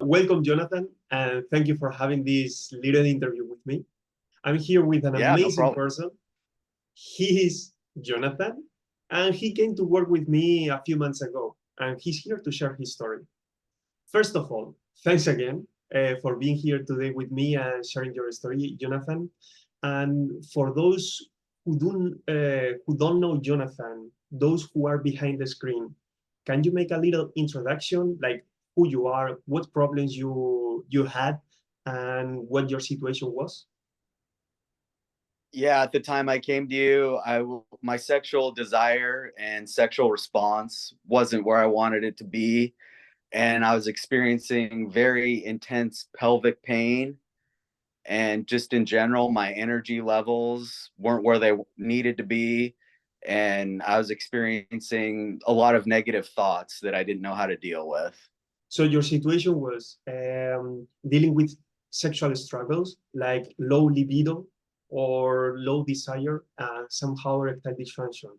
Welcome, Jonathan, and thank you for having this little interview with me. I'm here with an Yeah, no amazing problem. person. He is Jonathan, and he came to work with me a few months ago, and he's here to share his story. First of all, thanks again for being here today with me and sharing your story, Jonathan. And for those who don't know Jonathan, those who are behind the screen, can you make a little introduction, like who you are, what problems you had, and what your situation was? Yeah, at the time I came to you, my sexual desire and sexual response wasn't where I wanted it to be, and I was experiencing very intense pelvic pain, and just in general, my energy levels weren't where they needed to be, and I was experiencing a lot of negative thoughts that I didn't know how to deal with. So your situation was dealing with sexual struggles like low libido or low desire and somehow erectile dysfunction.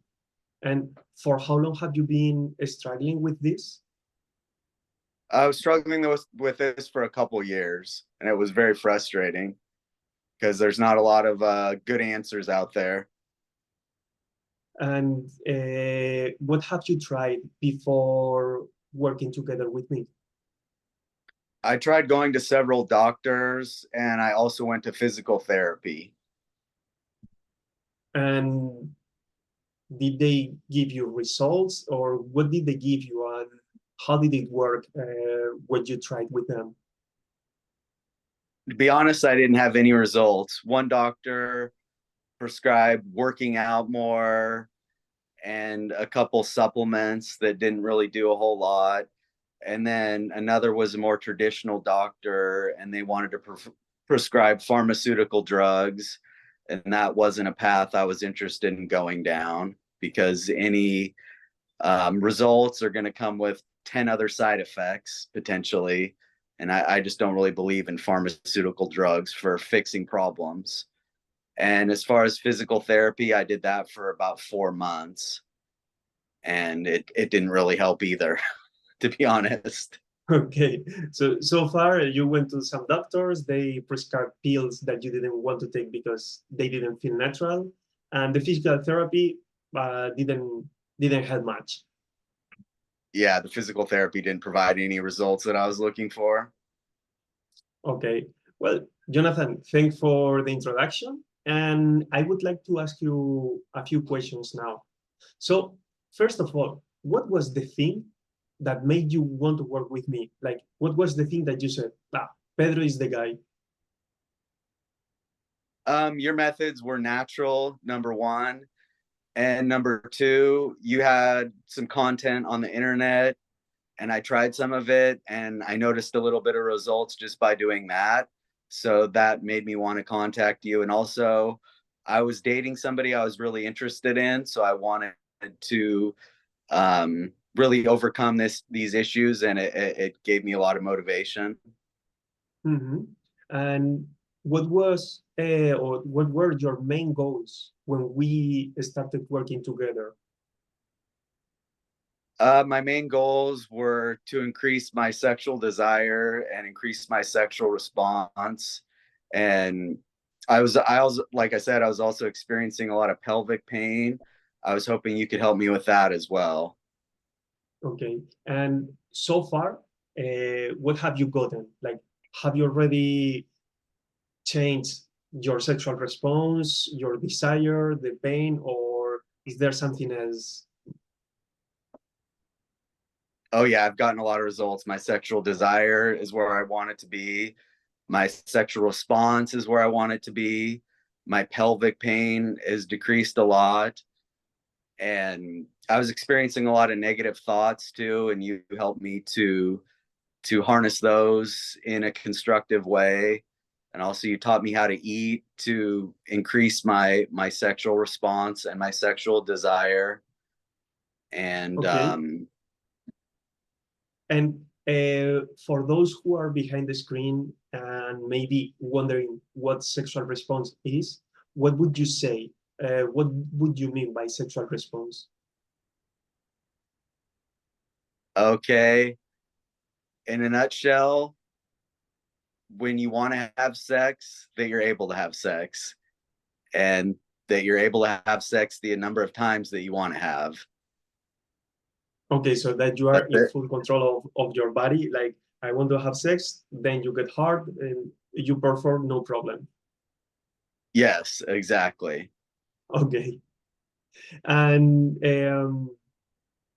And for how long have you been struggling with this? I was struggling with this for a couple years, and it was very frustrating because there's not a lot of good answers out there. And what have you tried before working together with me? I tried going to several doctors, and I also went to physical therapy. And did they give you results or what did they give you and how did it work when you tried with them? To be honest, I didn't have any results. One doctor prescribed working out more and a couple supplements that didn't really do a whole lot. And then another was a more traditional doctor, and they wanted to prescribe pharmaceutical drugs. And that wasn't a path I was interested in going down because any results are going to come with 10 other side effects potentially. And I just don't really believe in pharmaceutical drugs for fixing problems. And as far as physical therapy, I did that for about 4 months, and it didn't really help either, to be honest. Okay, so far you went to some doctors, they prescribed pills that you didn't want to take because they didn't feel natural, and the physical therapy didn't help much. Yeah, the physical therapy didn't provide any results that I was looking for. Okay, well, Jonathan, thanks for the introduction, and I would like to ask you a few questions now. So, first of all, what was the thing that made you want to work with me? Like, what was the thing that you said, ah, Pedro is the guy? Your methods were natural, number one. And number two, you had some content on the internet, and I tried some of it, and I noticed a little bit of results just by doing that. So that made me want to contact you. And also, I was dating somebody I was really interested in, so I wanted to really overcome these issues, and it gave me a lot of motivation. Mm-hmm. And what was or what were your main goals when we started working together? My main goals were to increase my sexual desire and increase my sexual response. And I was, like I said, I was also experiencing a lot of pelvic pain. I was hoping you could help me with that as well. Okay, and so far, what have you gotten? Like, have you already changed your sexual response, your desire, the pain, or is there something else? Oh yeah, I've gotten a lot of results. My sexual desire is where I want it to be. My sexual response is where I want it to be. My pelvic pain is decreased a lot. And I was experiencing a lot of negative thoughts too, and you helped me to harness those in a constructive way. And also you taught me how to eat to increase my sexual response and my sexual desire. And Okay, and for those who are behind the screen and maybe wondering what sexual response is, what would you say? What would you mean by sexual response? okay, in a nutshell, when you want to have sex, that you're able to have sex, and that you're able to have sex the number of times that you want to have. Okay, so that you are That's in it. full control of your body. Like, I want to have sex, then you get hard and you perform, no problem. Yes, exactly. Okay. And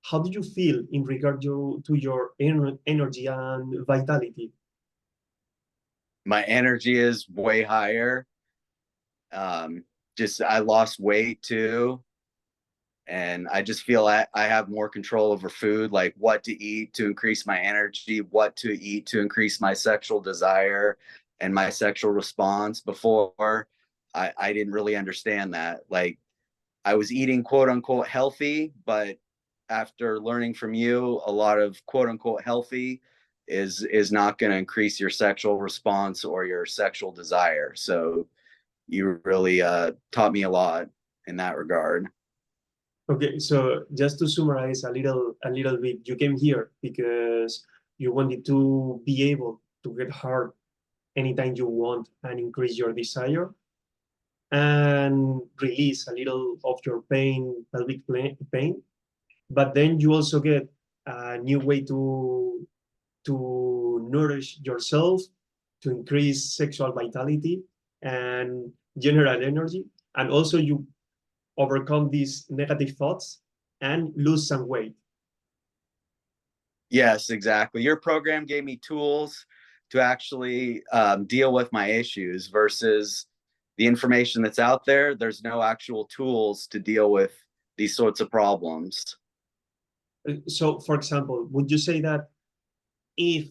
how do you feel in regard to your energy and vitality? My energy is way higher. Just I lost weight too, and I just feel I have more control over food, like what to eat to increase my energy, what to eat to increase my sexual desire and my sexual response. Before, I didn't really understand that. Like, I was eating quote unquote healthy, but after learning from you, a lot of quote unquote healthy is not going to increase your sexual response or your sexual desire. So you really taught me a lot in that regard. Okay, so just to summarize a little bit, you came here because you wanted to be able to get hard anytime you want and increase your desire and release a little of your pain, pelvic pain. But then you also get a new way to nourish yourself, to increase sexual vitality and general energy. And also you overcome these negative thoughts and lose some weight. Yes, exactly. Your program gave me tools to actually deal with my issues versus the information that's out there. There's no actual tools to deal with these sorts of problems. So, for example, would you say that if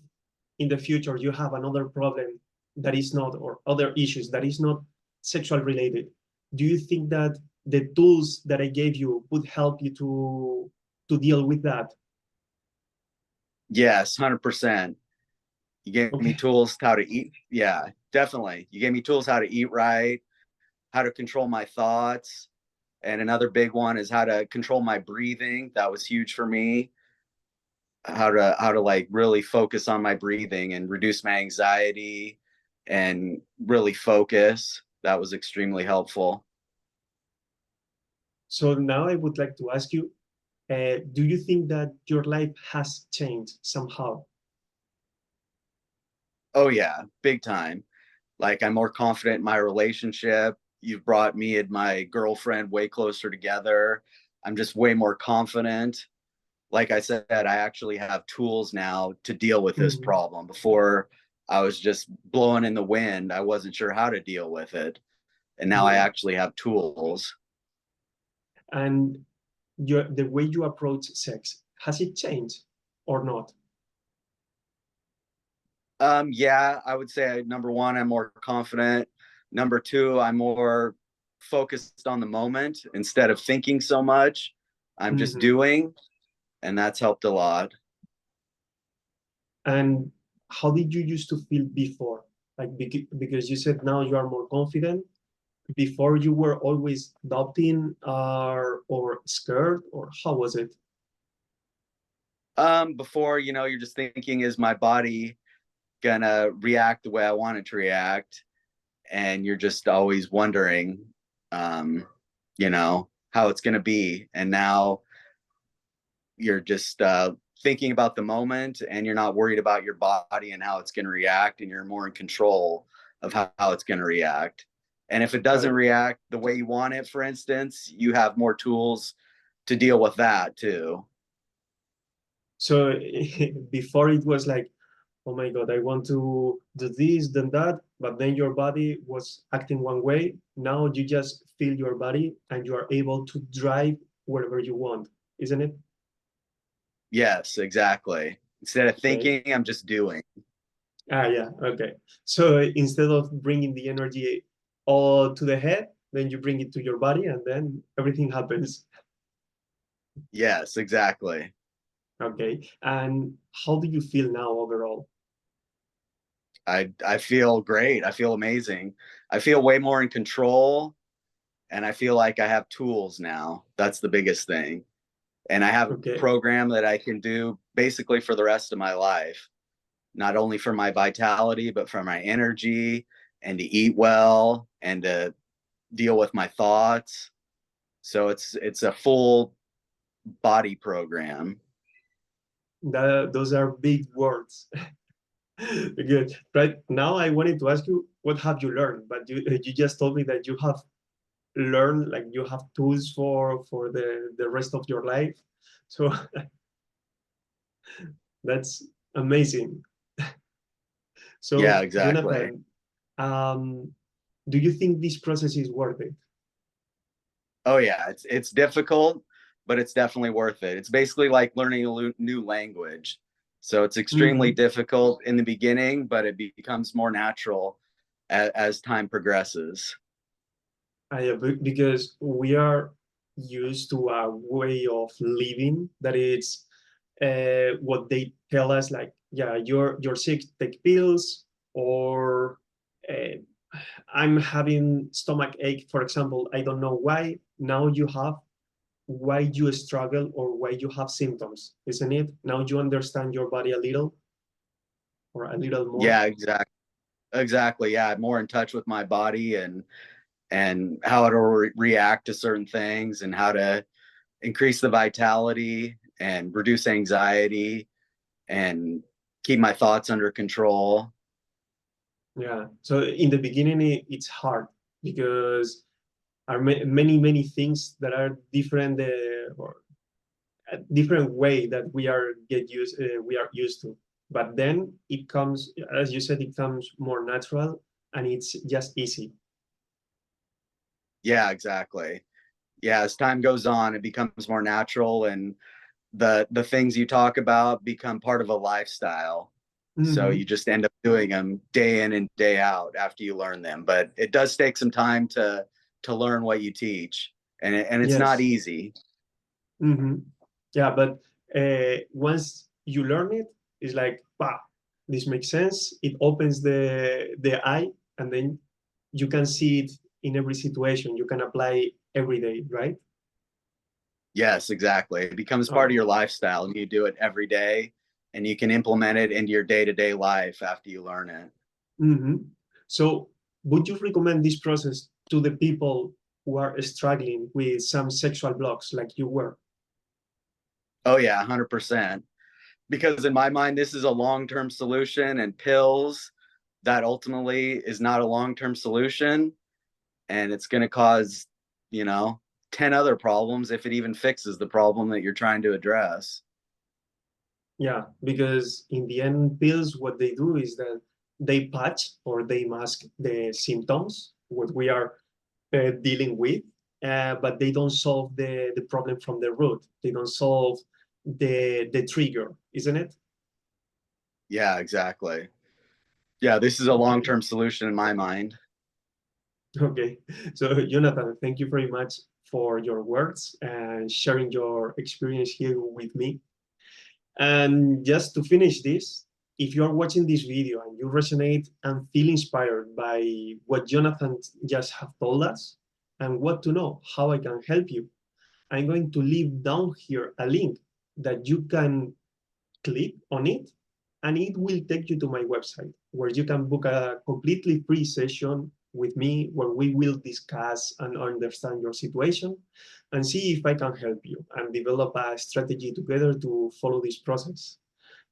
in the future you have another problem that is not, or other issues that is not sexual related, do you think that the tools that I gave you would help you to deal with that? Yes, 100%. You gave me Okay. tools how to eat. Yeah, definitely. You gave me tools how to eat right, how to control my thoughts. And another big one is how to control my breathing. That was huge for me. How to like really focus on my breathing and reduce my anxiety and really focus. That was extremely helpful. So now I would like to ask you, do you think that your life has changed somehow? Oh yeah, big time. Like, I'm more confident in my relationship. You've brought me and my girlfriend way closer together. I'm just way more confident. Like I said, I actually have tools now to deal with this Mhm. problem. Before, I was just blowing in the wind. I wasn't sure how to deal with it. And now I Yeah. actually have tools. And the way you approach sex, has it changed or not? Yeah, I would say number one, I'm more confident. Number two, I'm more focused on the moment instead of thinking so much. I'm just Mhm. doing, and that's helped a lot. And how did you used to feel before? Like, because you said now you are more confident. Before you were always doubting or scared, or how was it? Before, you're just thinking, is my body gonna react the way I want it to react? And you're just always wondering, how it's gonna be. And now you're just thinking about the moment, and you're not worried about your body and how it's gonna react, and you're more in control of how it's gonna react. And if it doesn't I, react the way you want it, for instance, you have more tools to deal with that too. so before it was like, oh my God, I want to do this, then that, but then your body was acting one way. Now you just feel your body and you are able to drive wherever you want, isn't it? Yes, exactly. Instead of Okay. thinking, I'm just doing. Ah, yeah. Okay. So instead of bringing the energy all to the head, then you bring it to your body and then everything happens. Yes, exactly. Okay. And how do you feel now overall? I feel great. I feel amazing. I feel way more in control, and I feel like I have tools now. That's the biggest thing. And I have a Okay. program that I can do basically for the rest of my life. not only for my vitality, but for my energy, and to eat well and to deal with my thoughts. So it's a full body program. Those are big words. Good. Right now, I wanted to ask you, what have you learned? But you just told me that you have learned, like you have tools for the rest of your life. So that's amazing. Yeah, So, exactly. Jonathan, um, do you think this process is worth it? Oh yeah, it's difficult, but it's definitely worth it. It's basically like learning a new language. So it's extremely Mhm. difficult in the beginning, but it becomes more natural as time progresses. Because we are used to a way of living that it's what they tell us, like, yeah, you're sick, take pills, or uh, I'm having stomach ache, for example. I don't know why. Now you have why you struggle or why you have symptoms, isn't it? Now you understand your body a little or a little more. Yeah, exactly. Yeah, I'm more in touch with my body and how it'll react to certain things and how to increase the vitality and reduce anxiety and keep my thoughts under control. Yeah. So in the beginning, it's hard because are many things that are different or a different way that we are used to. But then it comes, as you said, it comes more natural and it's just easy. Yeah, exactly. Yeah, as time goes on, it becomes more natural and the things you talk about become part of a lifestyle. So Mm-hmm. you just end up doing them day in and day out after you learn them. But it does take some time to learn what you teach, and it's not Yes. easy. Mm-hmm. Yeah, but once you learn it, it's like, wow, this makes sense. It opens the eye, and then you can see it in every situation. You can apply every day, right? Yes, exactly. It becomes part of Oh. your lifestyle, and you do it every day, and you can implement it into your day-to-day life after you learn it. Mm-hmm. So, would you recommend this process to the people who are struggling with some sexual blocks like you were? Oh yeah, 100%. Because in my mind, this is a long-term solution, and pills that ultimately is not a long-term solution, and it's going to cause, you know, 10 other problems if it even fixes the problem that you're trying to address. Yeah, because in the end, pills, what they do is that they patch or they mask the symptoms, what we are dealing with, but they don't solve the problem from the root. They don't solve the trigger, isn't it? Yeah, exactly. Yeah, this is a Okay. long-term solution in my mind. Okay. So, Jonathan, thank you very much for your words and sharing your experience here with me. And just to finish this, if you are watching this video and you resonate and feel inspired by what Jonathan just have told us and want to know how I can help you, I'm going to leave down here a link that you can click on it, and it will take you to my website where you can book a completely free session with me where we will discuss and understand your situation and see if I can help you and develop a strategy together to follow this process.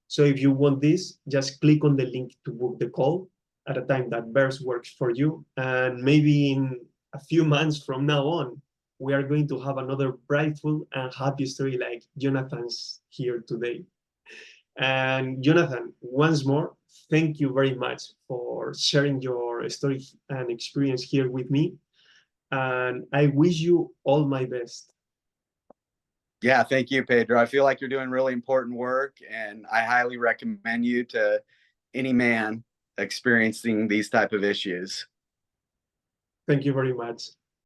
So if you want this, just click on the link to book the call at a time that best works for you. And maybe in a few months from now on, we are going to have another brightful and happy story like Jonathan's here today. And Jonathan, once more, thank you very much for sharing your story and experience here with me. And I wish you all my best. Yeah, thank you, Pedro. I feel like you're doing really important work, and I highly recommend you to any man experiencing these type of issues. Thank you very much.